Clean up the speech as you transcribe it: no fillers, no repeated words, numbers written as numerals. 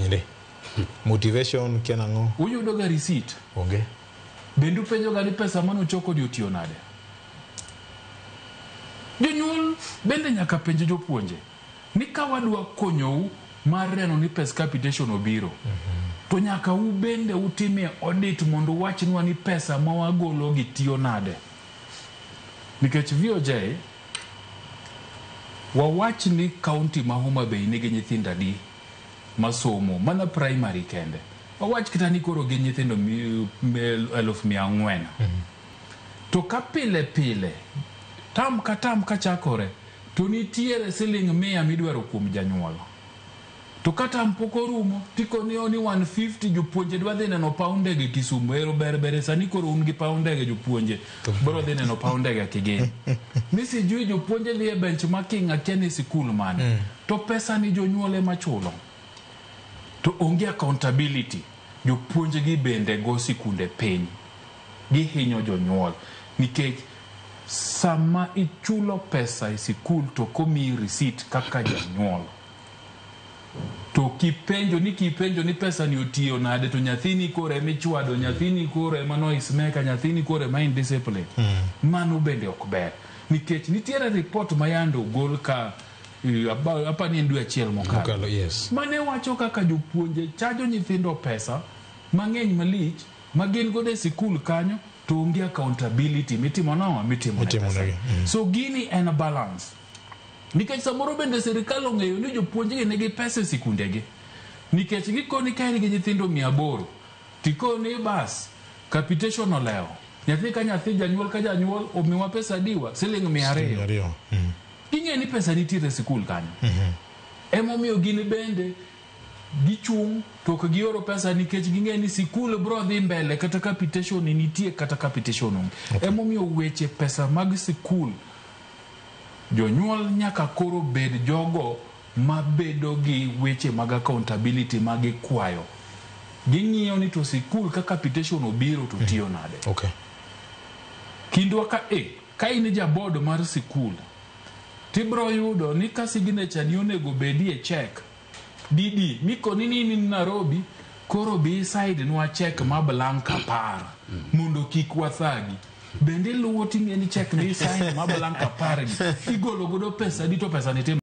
Ninde. Motivation kenango. Uyudo ga receipt. Onge. Bendu penjo ga ni pesa mano choko diotio nade. Jonyuol bende nyaka penjo jopuonje. Ni ka wadwa konyou mar neno ni pes capitation obiro. To nyaka u bende utime audit mondo wachnwa ni pesa ma wagolo gi tiyo nade. Nikech VOJ wawach ni county ma Homa Bay nigi nyithindo adi masomo mana primary kende. Wawach kita ni koro gi nyithindo 1400. To ka pile pile tam ka chakore to nitiere siling 100 midwaro kuom janyuol. To kata mpoko rumo tiko ni oni 150 jopuonje dwa dhi neno paunde gi Kisumu ero berbere sani koro un gi paunde gi jopuonje bro dhi neno paunde gi Kigeni. Nisi jui jopuonje dhi e benchmarking akiani sikul mane. To pesa ni jonyuole machulo. To onge accountability. Jopuonje gi bende go sikunde piny. Gi hinyo jonyuol. Nikech sama ichulo pesa e sikul to komi receipt kaka janyuol. To kipenjo ni pesa ni otiyo nade to nyathini kore michwado, nyathini kore mano ismeka, nyathini kore ma indiscipline. Mano bende okber. Nikech nitiere report mayando gol ka apa ni ndwe achiel mokalo. Yes. Mane wacho kaka jopuonje chajo nyithindo pesa mang'eny malich magin gode e sikul kanyo to onge accountability mitimo nade. So gini en balance. Nikech samoro bende serikal ong'eyo ni jopuonje nigi pesa e sikundegi. Nikech gikoni ka en gi nyithindo 800 tikoni bas capitation oleo. Nyathi ka nyathi janyuol ka janyuol omiwa pesa diwa siling 200. Ing'e ni pesa nitiere e sikul kanyo. Emomiyo gini bende gichung' to ka gioro pesa nikech ging'e ni sikul bro dhi mbele kata capitation nitie kata capitation onge. Emomiyo weche pesa mag sikul jonyuol nyaka koro bed jogo mabedo gi weche mag accountability mag kwayo. Ging'iyo ni to sikul ka capitation obiro to tiyo nade. Okay. Kindwa ka in jaboard mar sikul tibro yudo ni ka signature ni onego bedi e check didi mikoni ni Nairobi koro bi side nwa check ma blank apar mondo kik wathagi. Bende luwo ting'e ni check ni sign ma blank apar igolo godo pesa di to pesa ni